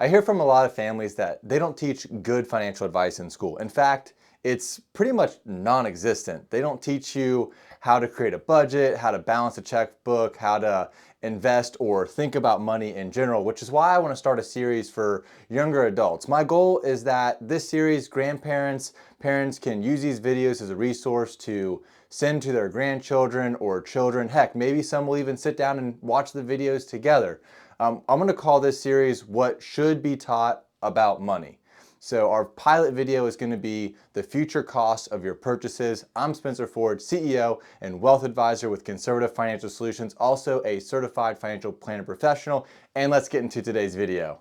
I hear from a lot of families that they don't teach good financial advice in school. In fact, it's pretty much non-existent. They don't teach you how to create a budget, how to balance a checkbook, how to invest or think about money in general, which is why I want to start a series for younger adults. My goal is that this series, grandparents, parents can use these videos as a resource to send to their grandchildren or children. Heck, maybe some will even sit down and watch the videos together. I'm going to call this series What Should Be Taught About Money. So our pilot video is going to be the future costs of your purchases. I'm Spencer Ford, CEO and wealth advisor with Conservative Financial Solutions, also a certified financial planner professional. And let's get into today's video.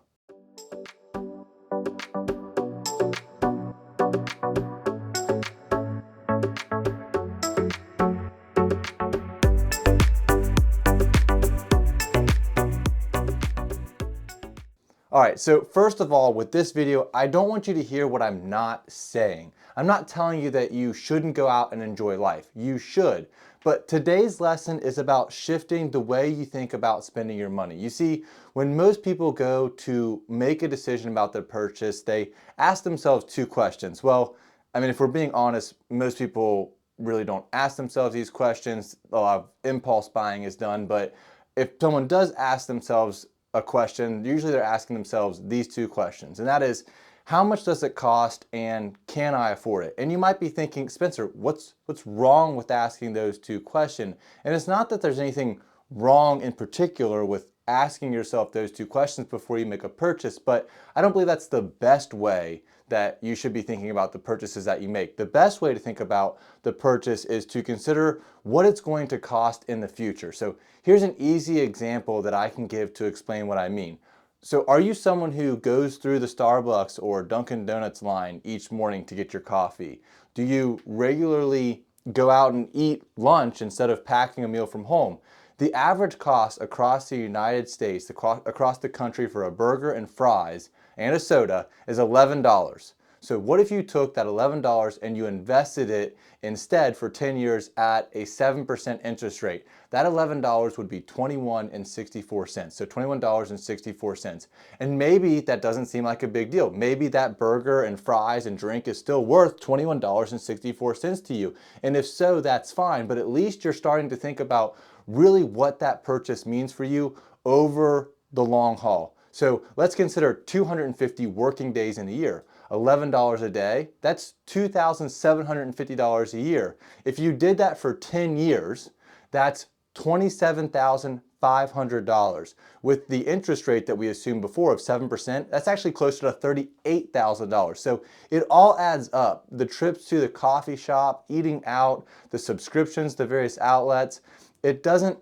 All right, so first of all, with this video, I don't want you to hear what I'm not saying. I'm not telling you that you shouldn't go out and enjoy life. You should. But today's lesson is about shifting the way you think about spending your money. You see, when most people go to make a decision about their purchase, they ask themselves two questions. Well, I mean, if we're being honest, most people really don't ask themselves these questions. A lot of impulse buying is done. But if someone does ask themselves a question, usually they're asking themselves these two questions, and that is, how much does it cost and can I afford it? And you might be thinking, Spencer, what's wrong with asking those two questions? And it's not that there's anything wrong in particular with asking yourself those two questions before you make a purchase, but I don't believe that's the best way that you should be thinking about the purchases that you make. The best way to think about the purchase is to consider what it's going to cost in the future. So here's an easy example that I can give to explain what I mean. So are you someone who goes through the Starbucks or Dunkin' Donuts line each morning to get your coffee? Do you regularly go out and eat lunch instead of packing a meal from home? The average cost across the United States, across the country for a burger and fries and a soda is $11. So what if you took that $11 and you invested it instead for 10 years at a 7% interest rate? That $11 would be $21.64. So $21.64. And maybe that doesn't seem like a big deal. Maybe that burger and fries and drink is still worth $21.64 to you. And if so, that's fine. But at least you're starting to think about really what that purchase means for you over the long haul. So let's consider 250 working days in a year. $11 a day, that's $2,750 a year. If you did that for 10 years, that's $27,500. With the interest rate that we assumed before of 7%, that's actually closer to $38,000. So it all adds up. The trips to the coffee shop, eating out, the subscriptions to various outlets, it doesn't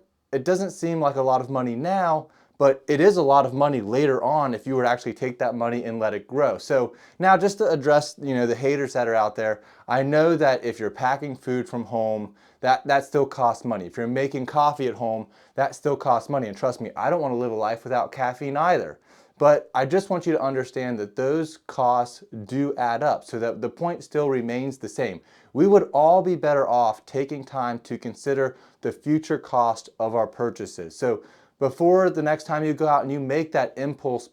seem like a lot of money now, but it is a lot of money later on if you were to actually take that money and let it grow. So now just to address, the haters that are out there, I know that if you're packing food from home, that still costs money. If you're making coffee at home, that still costs money. And trust me, I don't want to live a life without caffeine either. But I just want you to understand that those costs do add up, so that the point still remains the same. We would all be better off taking time to consider the future cost of our purchases. So before the next time you go out and you make that impulse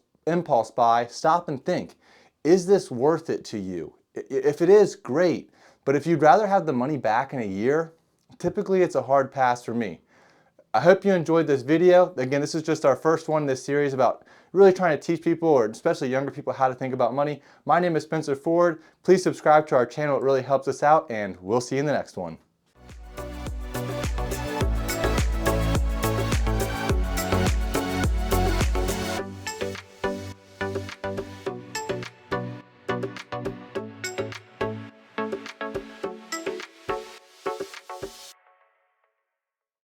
buy, stop and think, is this worth it to you? If it is, great. But if you'd rather have the money back in a year, typically it's a hard pass for me. I hope you enjoyed this video. Again, this is just our first one in this series about really trying to teach people, or especially younger people, how to think about money. My name is Spencer Ford. Please subscribe to our channel. It really helps us out, and we'll see you in the next one.